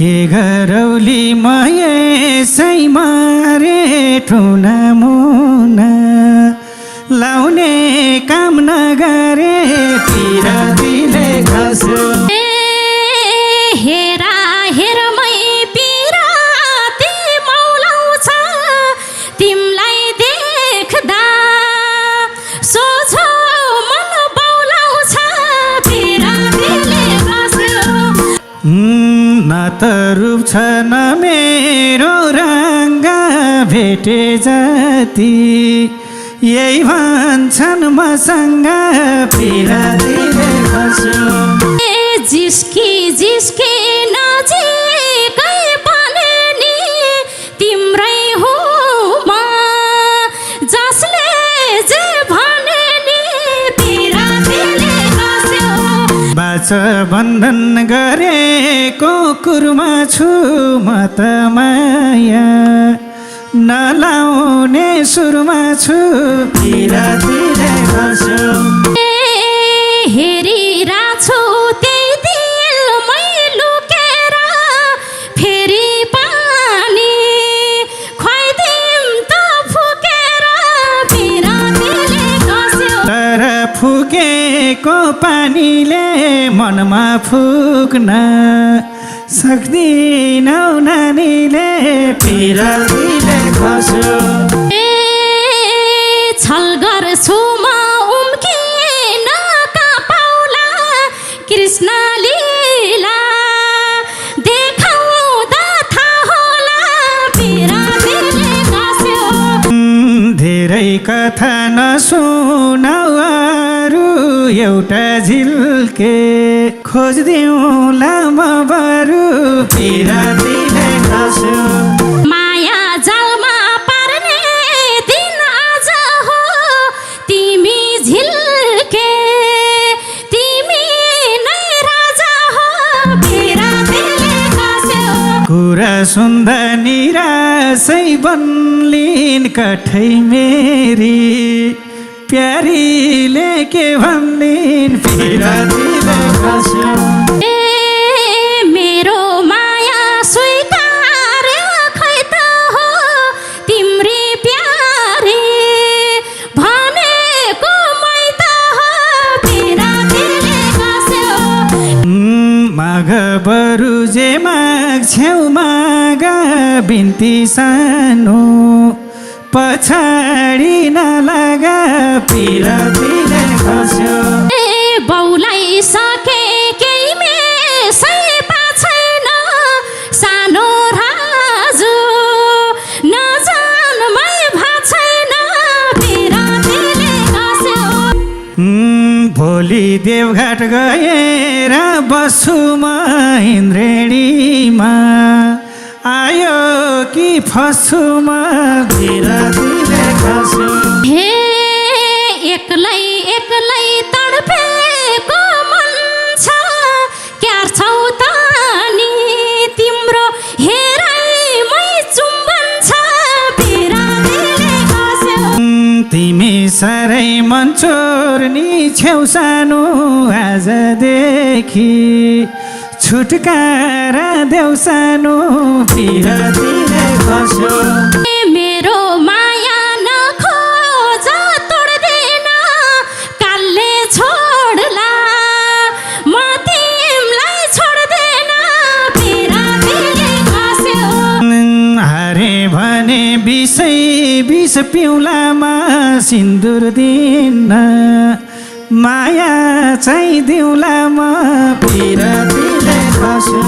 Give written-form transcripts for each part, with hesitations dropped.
के गरौली मयसै मारे ठुना मुना लाउने काम नगरे पिरातीले खस्यो हेरा हेरमै पिराती मौलाउँछ तिमलाई देख्दा सोझो मन बौलाउँछ पिरातीले खस्यो न त रूप छ न मेरो रङ्ग भेटे जति यही भन्छन् मसँग पिरातीले खस्यो जिस्की जिस्की नजिकै पनि नि तिम्रै हो म जसले जे भने नि पिरातीले खस्यो बाच बन्धन गरेको कुरमा छु म त माया नलाउने सुरमा छु पिरातीले खस्यो हेरिरहेछु त्यही दिलमै लुकेर फेरि पानी खुवाइदिम त फुकेर पिरातीले खस्यो तर फुकेको पानीले मनमा फुक्न सक्दिनौ नानीले पिरातीले खस्यो छल गर्छु म उम्किन कपाउला कृष्ण लीला देखाउँदा थाहा होला पिरातीले खस्यो धेरै कथा नसुनाउ अरू एउटा झिल्के खोजिदिउँला म बरु पिरातीले खस्यो माया जालमा पर्ने दिन आज हो तिमी झिल्के तिमी नै राजा हो पिरातीले खस्यो कुरा सुन्दा निराशै बन्लिन् कठै मेरी प्यारीले के भन्दिन् पिरातीले खस्यो मेरो माया स्वीकार्यो खै त हो तिम्री प्यारी भनेको मै त हो पिरातीले खस्यो माग बरु जे माग्छौ माग बिन्ती सानो पछाडि नलाग पिरातीले खस्यो बौलाई सके केही मेसै छैन सानो राजु नजानमै छैन पिरातीले खस्यो भोलि देवघाट गएर बस्छु म इन्द्रेणीमा आयो कि फस्छु म पिरातीले खस्यो हे एक्लै एक्लै तडपेको मन छ क्यार्छौ त नि तिम्रो हेराइमै चुम्बन छ पिरातीले खस्यो तिमी साह्रै मन चोर्नी छेउ सानो आजदेखि छुटकारा देऊ सानो पिरातीले खस्यो मेरो माया नखोज तोड्दैन कालले छोड्ला म तिमलाई छोड्दैन पिरातीले खस्यो हारे भने विषै विष पिउलामा सिन्दुर दिन्न माया चाहिँ दिउला म पिरातीले खस्यो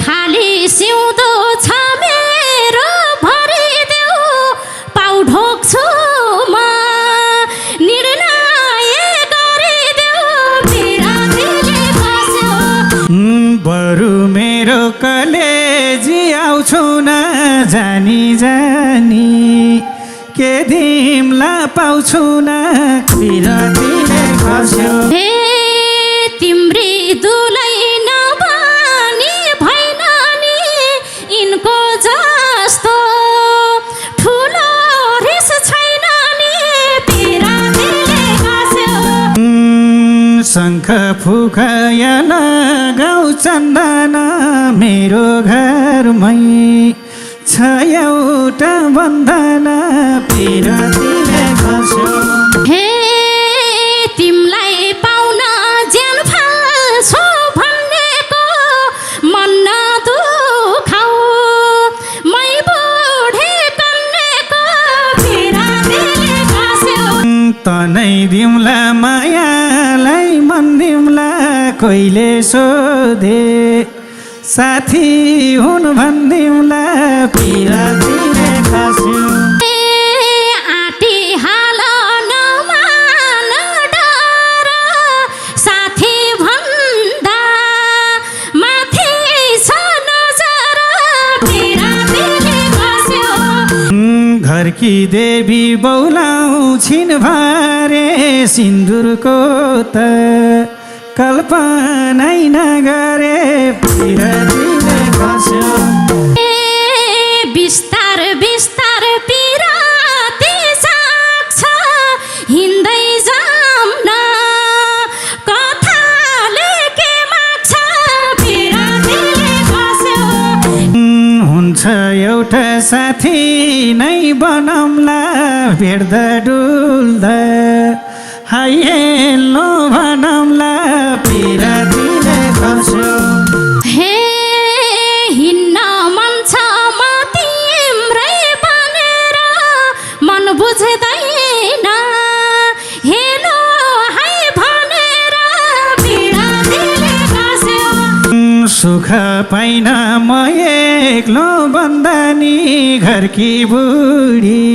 खाली सिउँदो छ मेरो भरिदेऊ पाउ ढोक्छु म निर्णय गरिदेऊ पिरातीले खस्यो बरु मेरो कलेजी आउँछु न जानी जानी के दिमला पाउँछु न पिरातीले खस्यो हे तिम्री दुलै नबानी भएन नि यिनको जस्तो ठुलो रिस छैन नि पिरातीले खस्यो शङ्ख फुकाया लगाऊ चन्दन मेरो घरमै छ एउटा बन्धन पिरतीले खस्यो। हे तिमलाई पाउन ज्यान फाल्छु भन्नेको मन नदुखाऊ, मै बुढी कन्नेको पिरतीले खस्यो। तनै दिउँला मायालाई मन दिउँला कोहीले सोधे, साथी हुन् भन्दिउँला पिरतीले खस्यो। आँटी हाल नमान डर, साथी भन्दा माथि छ नजर पिरतीले खस्यो। घरकी देवी बौलाउँछिन् भारे सिन्दुरको त कल्पनै नगरे पिरतीले खस्यो। बिस्तार बिस्तार पिराती सक्छ हिँड्दै जाम्न, कथाले के माग्छ पिरतीले खस्यो। हुन्छ एउटा साथी नै बनौँला भेट्दा डुल्दा, हाई हेल्लो भनौँला पिरतीले खस्यो। हे हिँड्न मन छ म तिम्रै बनेर, मन बुझ्दैन हेलो हाई भनेर पिरतीले खस्यो। सुख पाइन म एक्लो बन्दानी घरकी बुढी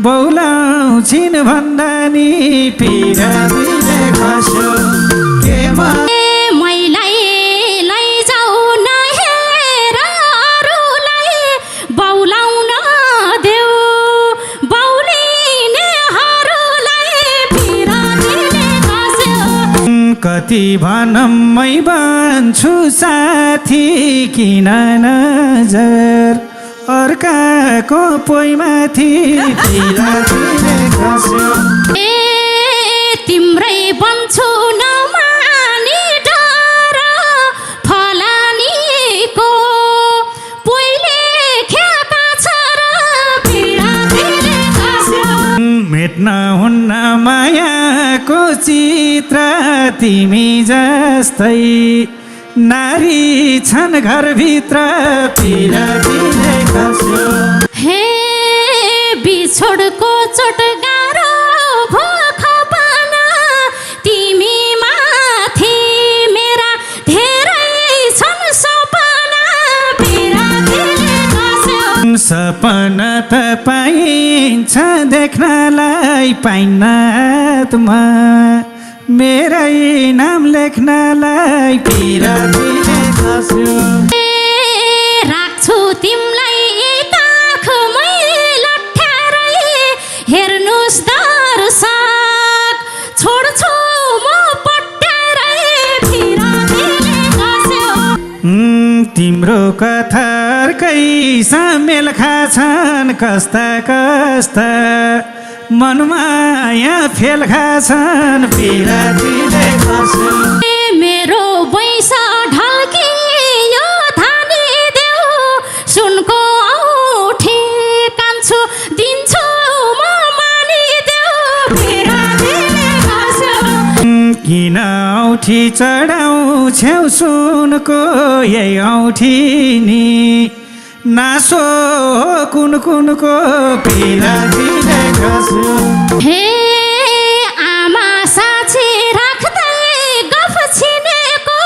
बौलाउँछिन् भन्दानी पिरतीले खस्यो। मैलाई लैजाऊ नहेर अरूलाई, बौलाउन देऊ बौलिनेहरूलाई पिरतीले खस्यो। कति भनौँ मै बन्छु साथी किन नजर अर्काको पोइमाथि पिरतीले खस्यो। तिम्रै बन्छु नमानी डर, फलानीको पोइले ख्याका छ र पिरतीले खस्यो। मेट्न हुन्न मायाको चित्र तिमी जस्तै नारी छन् घरभित्र पिरतीले खस्यो। हे बिछोडको चोट गाह्रो भोख पान, तिमी माथि मेरा धेरै छन् सपना पिरतीले खस्यो। सपना त पाइन्छ देख्नलाई, पाइन्न आत्मा मेरै नाम लेख्नलाई पिरतीले खस्यो। राख्छु तिमलाई एक आँखमै लट्ठ्यारै, हेर्नुस् दर्शक छोड्छु म पट्यारै पिरतीले खस्यो। तिम्रो कथा अर्कैसा मेल खाछन्, कस्ता कस्ता मनमाया फेल खाछन् पिरतीले खस्यो। मेरो बैस ढल्कियो धानी देऊ, सुनको औठी कान्छु दिन्छु म मानिदेऊ पिरतीले खस्यो। किन औठी चढाउँछौ सुनको यही औठी नि नासो कुन कुनको पिरतीले खस्यो। हे आमा साक्षी राख्दै गफ छिनेको,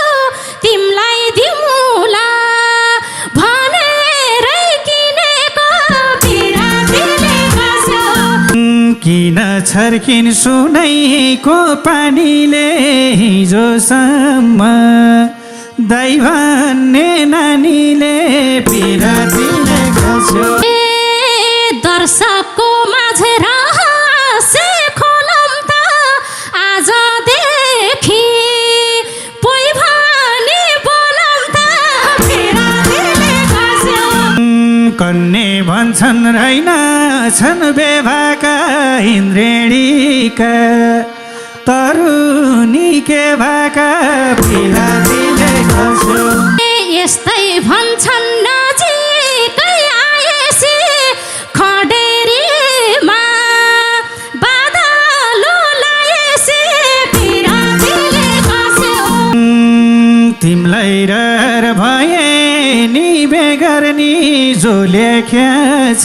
तिमलाई दिउँला भनेरै किनेको पिरतीले खस्यो। किन छर्किन् सुनैको पानीले हिजोसम्म दाइ भन्ने नानीले पिरतीले खस्यो। दर्शकको माझ रहस्य खोलौँ त आजदेखि, पोइ भनी बोलौँ त पिरतीले खस्यो। कन्ने भन्छन् रहेनछन् बेभाका इन्द्रेणीका, तरुनी के भाका पिरतीले खस्यो। यस्तै भन्छन् नजिकै आएसी खडेरीमा बादलो लाएसी पिरातीले कस्यो तिमलाई रहर भए नि बेगर्नी जो लेख्याछ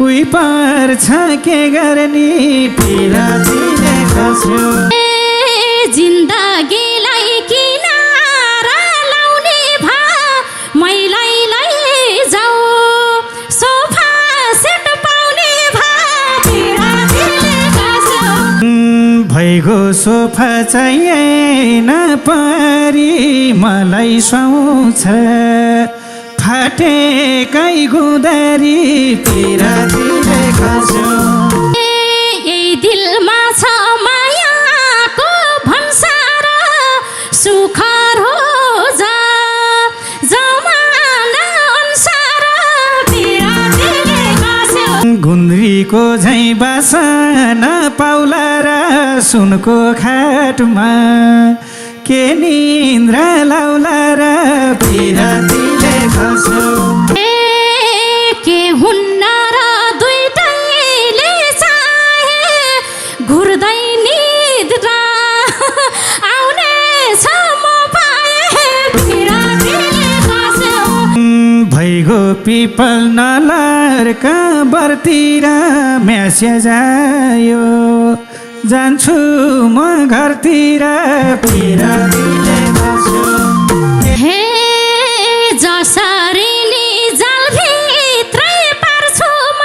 उही पर्छ के गर्ने पिरातीले खस्यो जिन्दगीलाई किनारा लाउने भा मैलाई लैजाऊ सोफा सेट पाउने भा पिरातीले कस्यो भइगो सोफा चाहिएन परी मलाई सुहाउँछ फाटेकै गुँदरी पिरातीले खस्यो यही दिलमा छ मायाको भन्सार सुख रोजा जमाना अनुसार पिरातीले कस्यो गुन्द्रीको झैँ बासन पाउला र सुनको खाटमा के निन्द्रा लाउला र पिरातीले खस्यो के हुन्न र दुईटैले चाहे घुर्दै निद्रा आउने छ म पाए पिरातीले कस्यो भइगो पिपल नलरका बरतिर म्यासेज आयो जान्छु म घरतिर पिरातीले खस्यो हे जसरी नि जालभित्रै पार्छु म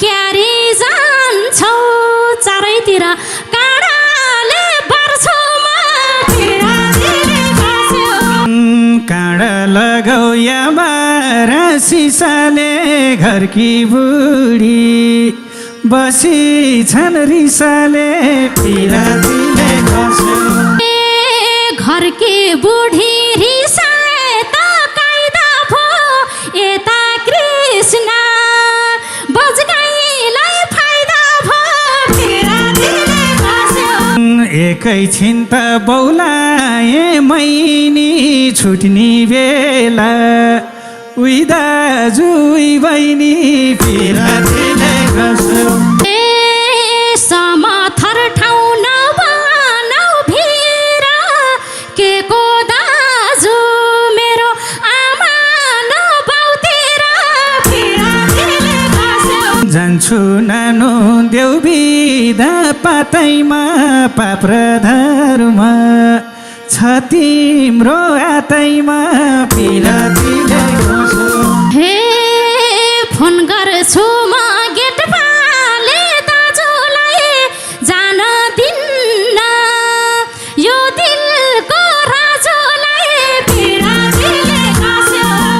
क्यारी जान्छौ चारैतिर काँडाले बार्छु म पिरातीले कस्यो काँडा लगाउ याबार सिसाले घरकी बुढी बसी छन् रिसाले पिरातीले खस्यो घरकी बुढी रिसाए त कायदा भो यता कृष्ण बजगाईलाई फाइदा भो पिरातीले कस्यो एकैछिन त बौलाए मैनी छुट्ने बेला उही दाजु उही बहिनी पिरातीले खस्यो समथर ठाउँ नबनाऊ भिर के को दाजु मेरो आमा नबाउतिर पिरातीले कस्यो जान्छु नानो देउ बिदा पातैमा पाप्र धर्म छ तिम्रो हातैमा पिरातीले खस्यो हे फोन गर्छु